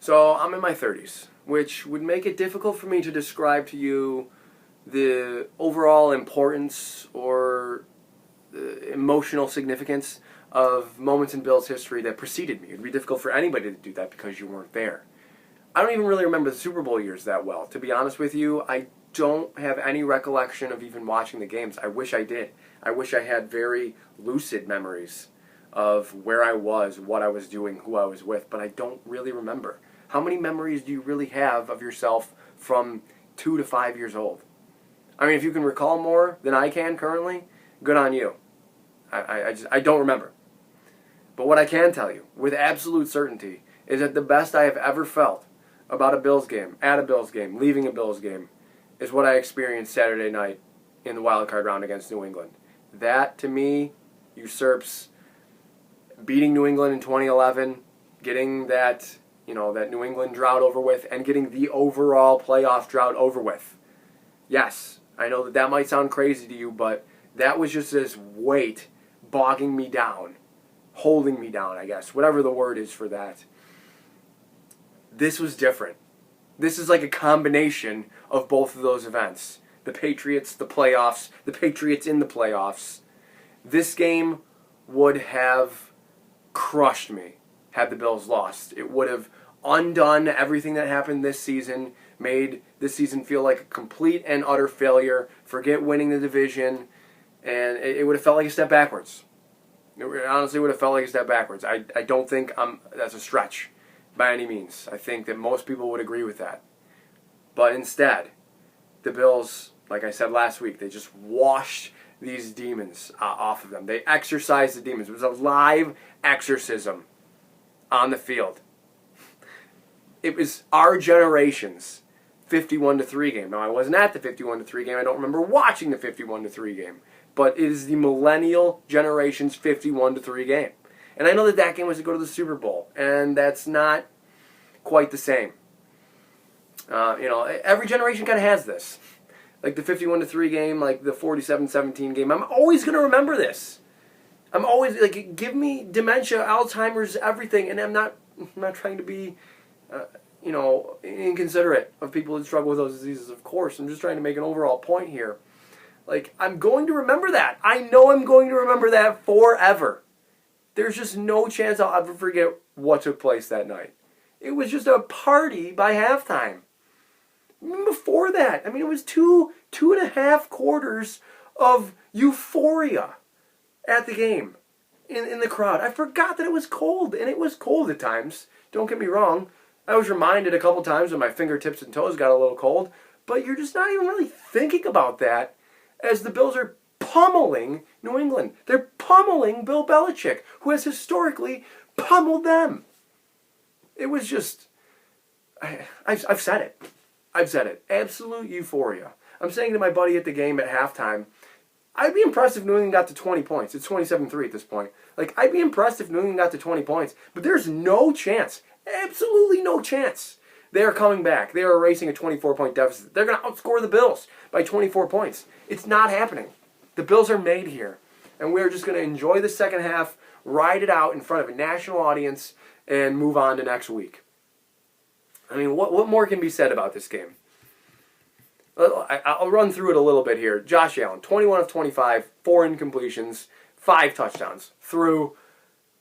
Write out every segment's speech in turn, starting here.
So I'm in my 30s, which would make it difficult for me to describe to you the overall importance or emotional significance of moments in Bills history that preceded me. It would be difficult for anybody to do that because you weren't there. I don't even really remember the Super Bowl years that well. To be honest with you, I don't have any recollection of even watching the games. I wish I did. I wish I had very lucid memories of where I was, what I was doing, who I was with, but I don't really remember. How many memories do you really have of yourself from 2 to 5 years old? I mean, if you can recall more than I can currently, good on you. I don't remember. But what I can tell you, with absolute certainty, is that the best I have ever felt about a Bills game, at a Bills game, leaving a Bills game, is what I experienced Saturday night in the Wildcard Round against New England. That, to me, usurps beating New England in 2011, getting that New England drought over with, and getting the overall playoff drought over with. Yes, I know that might sound crazy to you, but that was just this weight bogging me down, holding me down, I guess, whatever the word is for that. This was different. This is like a combination of both of those events. The Patriots, the playoffs, the Patriots in the playoffs. This game would have crushed me had the Bills lost. It would have undone everything that happened this season, made this season feel like a complete and utter failure, forget winning the division, and it would have felt like a step backwards. It honestly would have felt like a step backwards. I don't think that's a stretch by any means. I think that most people would agree with that. But instead, the Bills, like I said last week, they just washed these demons off of them. They exorcised the demons. It was a live exorcism on the field. It was our generation's 51-3 game. Now, I wasn't at the 51-3 game. I don't remember watching the 51-3 game. But it is the millennial generation's 51-3 game. And I know that game was to go to the Super Bowl, and that's not quite the same. Every generation kind of has this. Like the 51-3 game, like the 47-17 game. I'm always going to remember this. I'm always, like, give me dementia, Alzheimer's, everything, and I'm not trying to be, inconsiderate of people who struggle with those diseases, of course. I'm just trying to make an overall point here. Like, I'm going to remember that. I know I'm going to remember that forever. There's just no chance I'll ever forget what took place that night. It was just a party by halftime. Even before that, it was two and a half quarters of euphoria at the game in the crowd. I forgot that it was cold, and it was cold at times. Don't get me wrong. I was reminded a couple times when my fingertips and toes got a little cold, but you're just not even really thinking about that as the Bills are pummeling New England. They're pummeling Bill Belichick, who has historically pummeled them. It was just, I've said it. I've said it. Absolute euphoria. I'm saying to my buddy at the game at halftime, I'd be impressed if New England got to 20 points. It's 27-3 at this point. I'd be impressed if New England got to 20 points. But there's no chance, absolutely no chance, they are coming back. They are erasing a 24-point deficit. They're going to outscore the Bills by 24 points. It's not happening. The Bills are made here. And we're just going to enjoy the second half, ride it out in front of a national audience, and move on to next week. What more can be said about this game? I'll run through it a little bit here. Josh Allen, 21 of 25, 4 incompletions, 5 touchdowns. Threw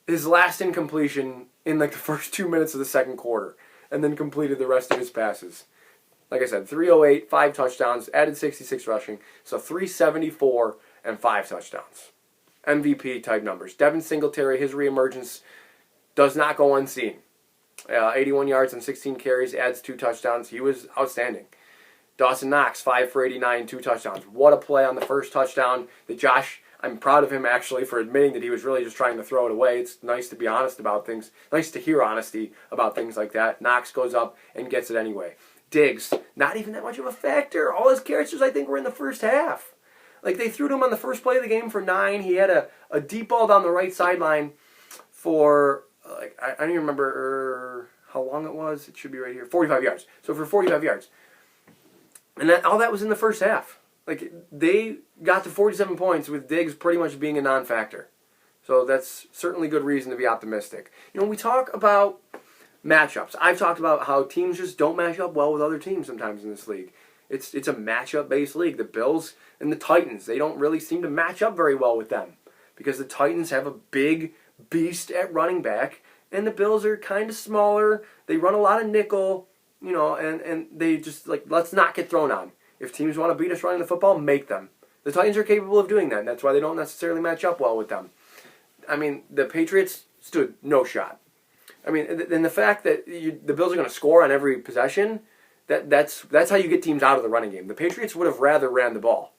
his last incompletion in the first 2 minutes of the second quarter, and then completed the rest of his passes. Like I said, 308, 5 touchdowns, added 66 rushing, so 374 and 5 touchdowns. MVP type numbers. Devin Singletary, his reemergence does not go unseen. 81 yards and 16 carries, adds 2 touchdowns. He was outstanding. Dawson Knox, 5 for 89, 2 touchdowns. What a play on the first touchdown. I'm proud of him actually for admitting that he was really just trying to throw it away. It's nice to be honest about things. Nice to hear honesty about things like that. Knox goes up and gets it anyway. Diggs, not even that much of a factor. All his catches, I think, were in the first half. They threw to him on the first play of the game for 9. He had a deep ball down the right sideline for, I don't even remember how long it was. It should be right here. 45 yards. So for 45 yards. And all that was in the first half. They got to 47 points with Diggs pretty much being a non-factor. So that's certainly good reason to be optimistic. We talk about Matchups. I've talked about how teams just don't match up well with other teams sometimes in this league. It's a matchup-based league. The Bills and the Titans, they don't really seem to match up very well with them because the Titans have a big beast at running back, and the Bills are kind of smaller. They run a lot of nickel, and they just, let's not get thrown on. If teams want to beat us running the football, make them. The Titans are capable of doing that, and that's why they don't necessarily match up well with them. I mean, the Patriots stood no shot. I mean, and the fact that the Bills are going to score on every possession, that's how you get teams out of the running game. The Patriots would have rather ran the ball,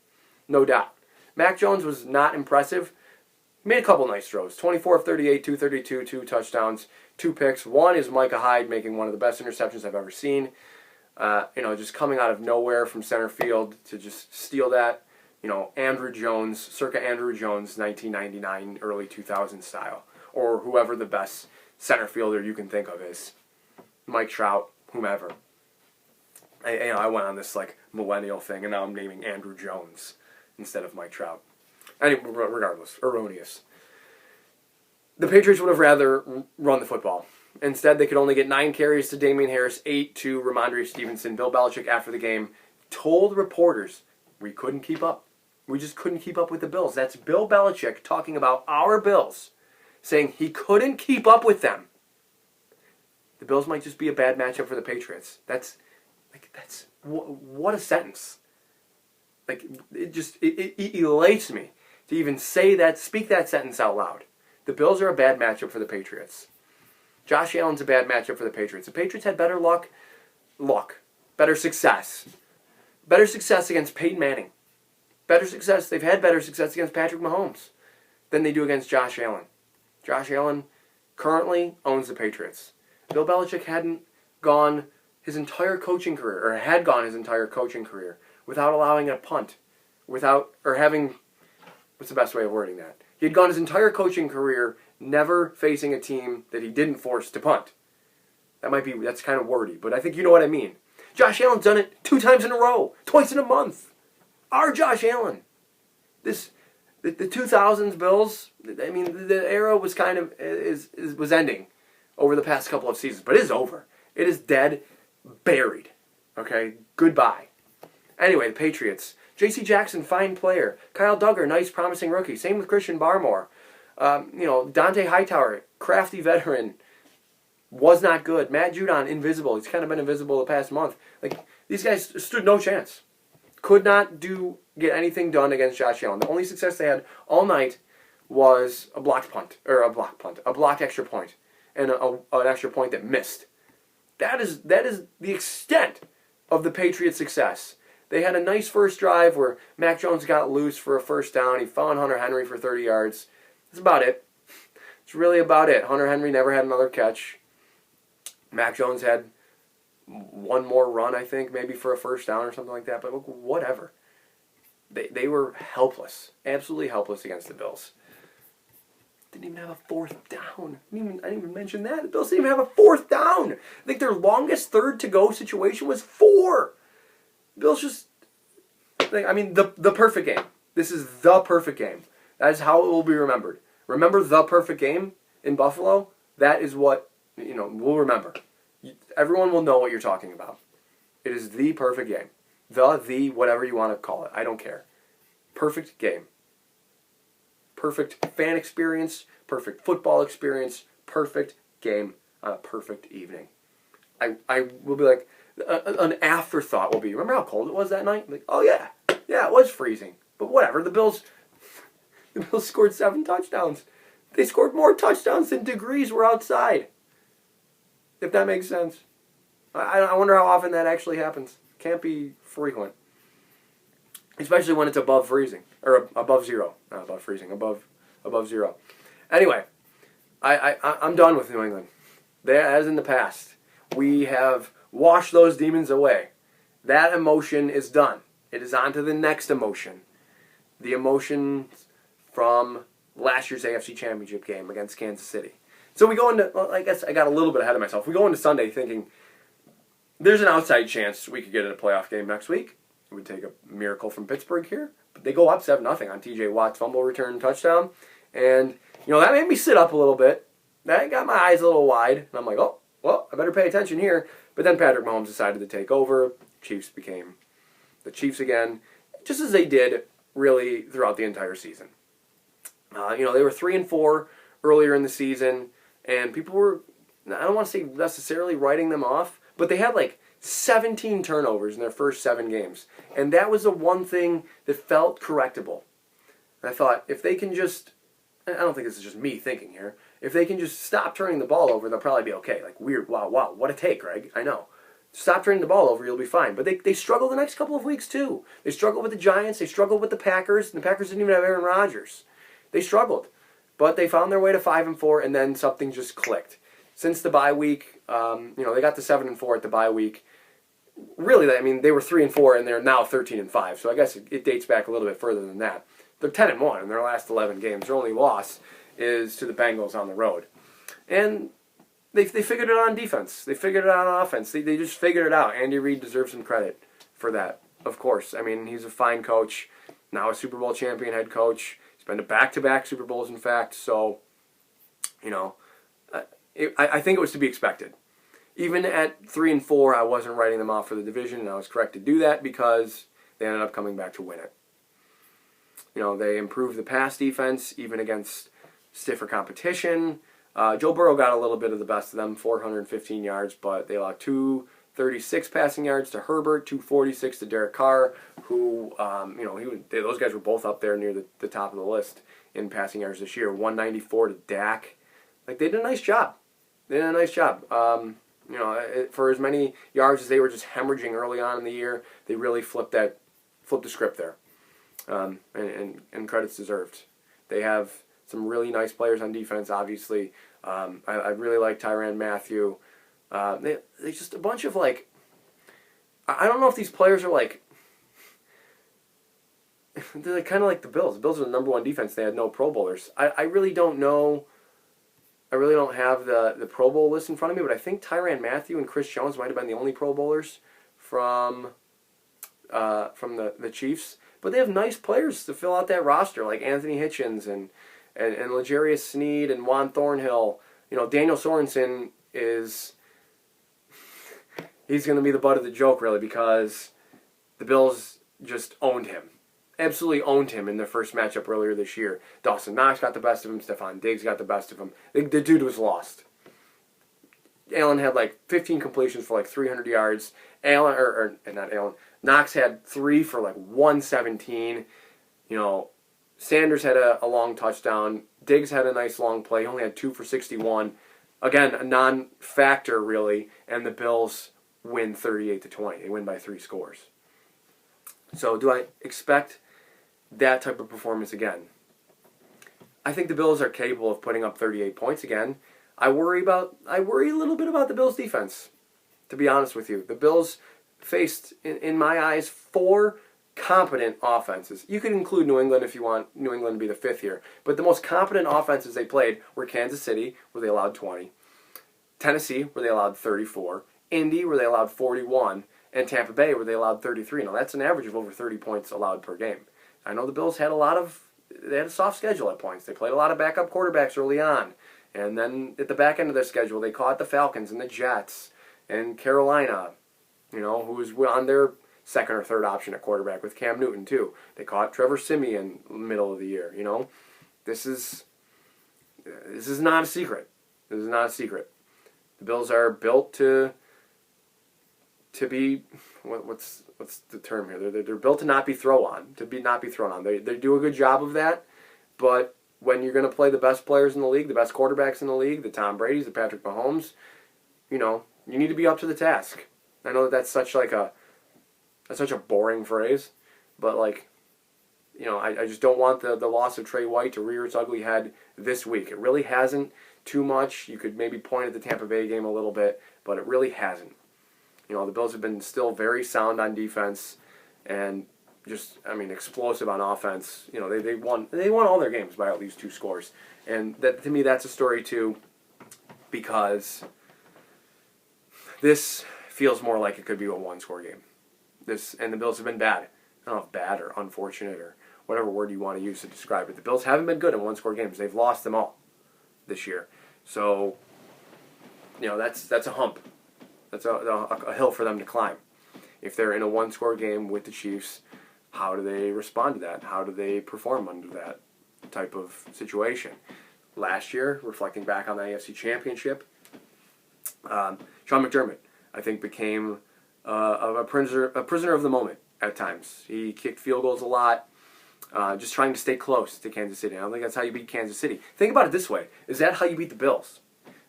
no doubt. Mac Jones was not impressive. He made a couple nice throws. 24 of 38, 232, 2 touchdowns, 2 picks. One is Micah Hyde making one of the best interceptions I've ever seen. Just coming out of nowhere from center field to just steal that. Andrew Jones, circa Andrew Jones, 1999, early 2000 style. Or whoever the best center fielder you can think of is. Mike Trout, whomever. I went on this millennial thing, and now I'm naming Andrew Jones instead of Mike Trout. Anyway, regardless, erroneous. The Patriots would have rather run the football. Instead, they could only get 9 carries to Damian Harris, 8 to Ramondre Stevenson. Bill Belichick, after the game, told reporters, we couldn't keep up. We just couldn't keep up with the Bills. That's Bill Belichick talking about our Bills, saying he couldn't keep up with them. The Bills might just be a bad matchup for the Patriots. What a sentence. It elates me to even say that, speak that sentence out loud. The Bills are a bad matchup for the Patriots. Josh Allen's a bad matchup for the Patriots. The Patriots had better better success against Peyton Manning. They've had better success against Patrick Mahomes than they do against Josh Allen. Josh Allen currently owns the Patriots. Bill Belichick hadn't gone his entire coaching career, without allowing a punt, what's the best way of wording that? He had gone his entire coaching career never facing a team that he didn't force to punt. That's kind of wordy, but I think you know what I mean. Josh Allen's done it 2 times in a row, twice in a month. Our Josh Allen. The 2000s Bills, I mean, the era was was ending over the past couple of seasons, but it is over. It is dead, buried. Okay, goodbye. Anyway, the Patriots. J.C. Jackson, fine player. Kyle Duggar, nice, promising rookie. Same with Christian Barmore. Dante Hightower, crafty veteran, was not good. Matt Judon, invisible. He's kind of been invisible the past month. These guys stood no chance. Could not get anything done against Josh Allen. The only success they had all night was a blocked extra point, and an extra point that missed. That is the extent of the Patriots' success. They had a nice first drive where Mac Jones got loose for a first down. He found Hunter Henry for 30 yards. That's about it. It's really about it. Hunter Henry never had another catch. Mac Jones had one more run, I think, maybe for a first down or something like that. But whatever. They were helpless. Absolutely helpless against the Bills. Didn't even have a 4th down. I didn't even mention that. The Bills didn't even have a 4th down. I think their longest third to go situation was 4. Bills just, the perfect game. This is the perfect game. That is how it will be remembered. Remember the perfect game in Buffalo? That is what, we'll remember. Everyone will know what you're talking about. It is the perfect game. The, whatever you want to call it. I don't care. Perfect game. Perfect fan experience. Perfect football experience. Perfect game on a perfect evening. I will be an afterthought will be, remember how cold it was that night? Oh yeah, it was freezing. But whatever, the Bills scored 7 touchdowns. They scored more touchdowns than degrees were outside. If that makes sense. I wonder how often that actually happens. Can't be frequent. Especially when it's above freezing. Or above zero. Not above freezing, above zero. Anyway, I'm done with New England. As in the past, we have washed those demons away. That emotion is done. It is on to the next emotion. The emotion from last year's AFC Championship game against Kansas City. So we go into, I guess I got a little bit ahead of myself. We go into Sunday thinking there's an outside chance we could get in a playoff game next week. It would take a miracle from Pittsburgh here. But they go up 7-0 on TJ Watt's fumble return touchdown. And, that made me sit up a little bit. That got my eyes a little wide. And I'm like, oh, well, I better pay attention here. But then Patrick Mahomes decided to take over. Chiefs became the Chiefs again, just as they did really throughout the entire season. They were 3-4 earlier in the season, and people were, I don't want to say necessarily writing them off, but they had like 17 turnovers in their first 7 games. And that was the one thing that felt correctable. And I thought, if they can just, I don't think this is just me thinking here, if they can just stop turning the ball over, they'll probably be okay. Like, weird, wow, what a take, Greg. I know. Stop turning the ball over, you'll be fine. But they struggled the next couple of weeks, too. They struggled with the Giants, they struggled with the Packers, and the Packers didn't even have Aaron Rodgers. They struggled. But they found their way to 5-4, and then something just clicked. Since the bye week, they got to 7-4 at the bye week. Really, I mean, they were 3-4, and they're now 13-5. So I guess it dates back a little bit further than that. They're 10-1 in their last 11 games. Their only loss is to the Bengals on the road. And they figured it out on defense. They figured it out on offense. They just figured it out. Andy Reid deserves some credit for that, of course. I mean, he's a fine coach, now a Super Bowl champion head coach. He's been to back-to-back Super Bowls, in fact. So, I think it was to be expected. Even at 3-4, I wasn't writing them off for the division, and I was correct to do that because they ended up coming back to win it. They improved the pass defense, even against stiffer competition. Joe Burrow got a little bit of the best of them, 415 yards, but they allowed 236 passing yards to Herbert, 246 to Derek Carr, who, those guys were both up there near the top of the list in passing yards this year. 194 to Dak. Like, they did a nice job. For as many yards as they were just hemorrhaging early on in the year, they really flipped the script there. And credit's deserved. They have some really nice players on defense, obviously. I really like Tyrann Mathieu. They just a bunch of, like, I don't know if these players are like, they're kind of like the Bills. The Bills are the number 1 defense. They had no Pro Bowlers. I really don't know. I really don't have the Pro Bowl list in front of me, but I think Tyrann Mathieu and Chris Jones might have been the only Pro Bowlers from the Chiefs. But they have nice players to fill out that roster, like Anthony Hitchens and L'Jarius Sneed and Juan Thornhill. Daniel Sorensen he's going to be the butt of the joke, really, because the Bills just owned him. Absolutely owned him in their first matchup earlier this year. Dawson Knox got the best of him. Stephon Diggs got the best of him. The dude was lost. Allen had like 15 completions for like 300 yards. Knox had 3 for like 117. Sanders had a long touchdown. Diggs had a nice long play. He only had 2 for 61. Again, a non-factor, really, and the Bills win 38-20. They win by 3 scores. So do I expect that type of performance again? I think the Bills are capable of putting up 38 points again. I worry a little bit about the Bills' defense, to be honest with you. The Bills faced, in my eyes, 4 competent offenses. You could include New England if you want New England to be the 5th here. But the most competent offenses they played were Kansas City, where they allowed 20, Tennessee, where they allowed 34, Indy, where they allowed 41, and Tampa Bay, where they allowed 33. Now, that's an average of over 30 points allowed per game. I know the Bills had a soft schedule at points. They played a lot of backup quarterbacks early on. And then at the back end of their schedule, they caught the Falcons and the Jets and Carolina, who was on their second or third option at quarterback with Cam Newton, too. They caught Trevor Siemian in the middle of the year, This is not a secret. This is not a secret. The Bills are built to be, what's the term here? They're built to not be thrown on. They do a good job of that, but when you're going to play the best players in the league, the best quarterbacks in the league, the Tom Brady's, the Patrick Mahomes, you need to be up to the task. I know that's such a boring phrase, but I just don't want the loss of Trey White to rear its ugly head this week. It really hasn't too much. You could maybe point at the Tampa Bay game a little bit, but it really hasn't. The Bills have been still very sound on defense and explosive on offense. They won all their games by at least 2 scores. And that, to me, that's a story too, because this feels more like it could be a 1-score game. And the Bills have been bad. I don't know if bad or unfortunate or whatever word you want to use to describe it. The Bills haven't been good in 1-score games. They've lost them all this year. So that's a hump. That's a hill for them to climb. If they're in a one-score game with the Chiefs, how do they respond to that? How do they perform under that type of situation? Last year, reflecting back on the AFC Championship, Sean McDermott, I think, became a prisoner of the moment at times. He kicked field goals a lot, just trying to stay close to Kansas City. I don't think that's how you beat Kansas City. Think about it this way. Is that how you beat the Bills?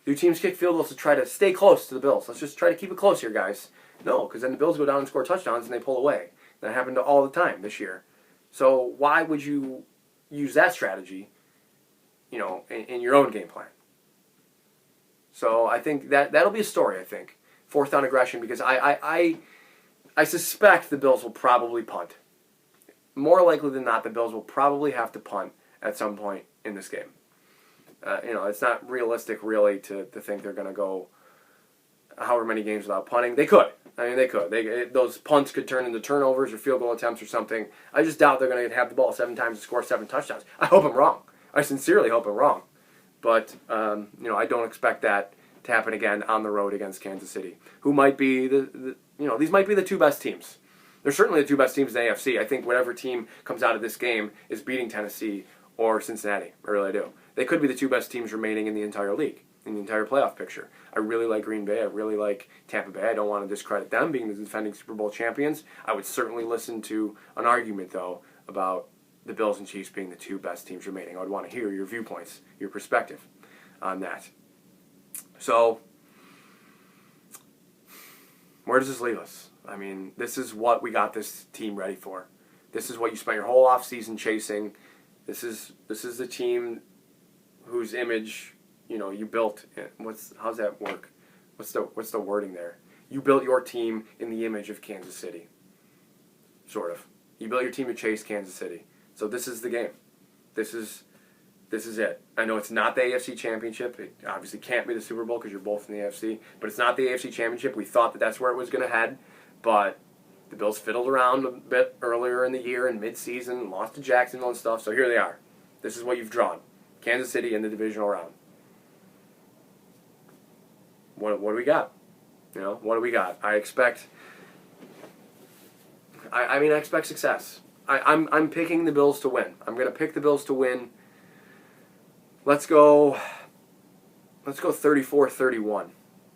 Do teams kick field goals to try to stay close to the Bills? Let's just try to keep it close here, guys. No, because then the Bills go down and score touchdowns and they pull away. That happened all the time this year. So why would you use that strategy, in your own game plan? So I think that'll be a story, I think. Fourth down aggression, because I suspect the Bills will probably punt. More likely than not, the Bills will probably have to punt at some point in this game. It's not realistic, really, to think they're going to go however many games without punting. They could. They could. Those punts could turn into turnovers or field goal attempts or something. I just doubt they're going to have the ball 7 times and score 7 touchdowns. I hope I'm wrong. I sincerely hope I'm wrong. But, I don't expect that to happen again on the road against Kansas City, who might be these might be the 2 best teams. They're certainly the 2 best teams in the AFC. I think whatever team comes out of this game is beating Tennessee or Cincinnati. I really do. They could be the 2 best teams remaining in the entire league, in the entire playoff picture. I really like Green Bay. I really like Tampa Bay. I don't want to discredit them being the defending Super Bowl champions. I would certainly listen to an argument, though, about the Bills and Chiefs being the 2 best teams remaining. I would want to hear your viewpoints, your perspective on that. So, where does this leave us? This is what we got this team ready for. This is what you spent your whole offseason chasing. This is the team whose image, you built. How's that work? What's the wording there? You built your team in the image of Kansas City. Sort of. You built your team to chase Kansas City. So this is the game. This is it. I know it's not the AFC Championship. It obviously can't be the Super Bowl because you're both in the AFC. But it's not the AFC Championship. We thought that's where it was going to head. But the Bills fiddled around a bit earlier in the year in mid-season, lost to Jacksonville and stuff. So here they are. This is what you've drawn. Kansas City in the divisional round. What do we got? What do we got? I expect success. I'm picking the Bills to win. I'm going to pick the Bills to win. Let's go 34-31.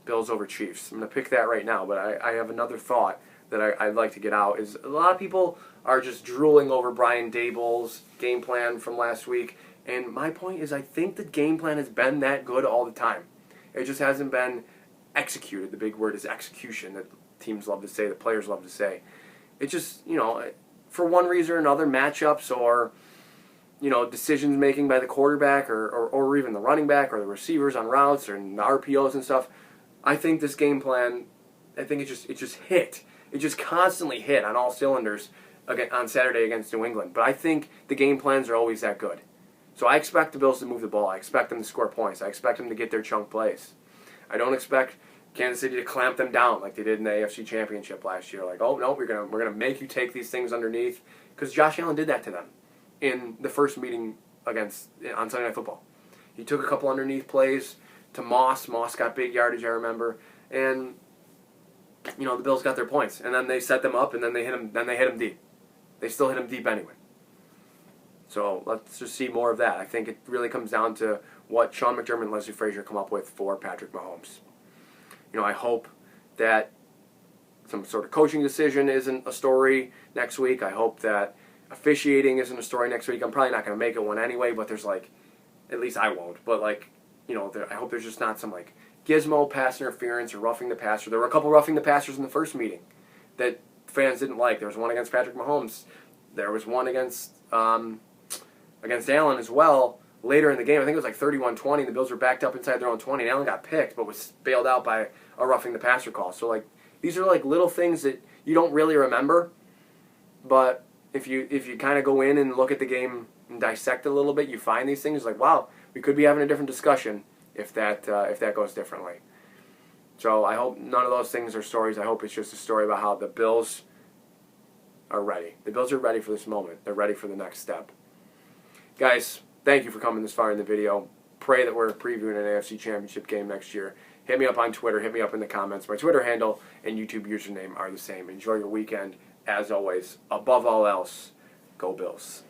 Bills over Chiefs. I'm going to pick that right now, but I have another thought that I'd like to get out. Is a lot of people are just drooling over Brian Daboll's game plan from last week, and my point is I think the game plan has been that good all the time. It just hasn't been executed. The big word is execution that teams love to say, that players love to say. It just, for one reason or another, matchups or decisions making by the quarterback or even the running back or the receivers on routes or in the RPOs and stuff. I think this game plan, it just hit. It just constantly hit on all cylinders on Saturday against New England. But I think the game plans are always that good. So I expect the Bills to move the ball. I expect them to score points. I expect them to get their chunk plays. I don't expect Kansas City to clamp them down like they did in the AFC Championship last year. Like, oh no, we're gonna make you take these things underneath, because Josh Allen did that to them in the first meeting on Sunday Night Football. He took a couple underneath plays to Moss. Moss got big yardage, I remember, and the Bills got their points, and then they set them up, and then they hit him. Then they hit him deep. They still hit him deep anyway. So let's just see more of that. I think it really comes down to what Sean McDermott and Leslie Frazier come up with for Patrick Mahomes. I hope that some sort of coaching decision isn't a story next week. I hope that officiating isn't a story next week. I'm probably not going to make it one anyway, but there's at least I won't. But I hope there's just not some gizmo pass interference or roughing the passer. There were a couple roughing the passers in the first meeting that fans didn't like. There was one against Patrick Mahomes. There was one against Allen as well. Later in the game, I think it was 31-20. The Bills were backed up inside their own 20, and Allen got picked, but was bailed out by a roughing the passer call. So these are little things that you don't really remember, but if you kind of go in and look at the game and dissect it a little bit, you find these things wow, we could be having a different discussion if that goes differently. So I hope none of those things are stories. I hope it's just a story about how the Bills are ready. The Bills are ready for this moment. They're ready for the next step. Guys, thank you for coming this far in the video. Pray that we're previewing an AFC Championship game next year. hit me up on Twitter, hit me up in the comments. My Twitter handle and YouTube username are the same. Enjoy your weekend. As always, above all else, go Bills.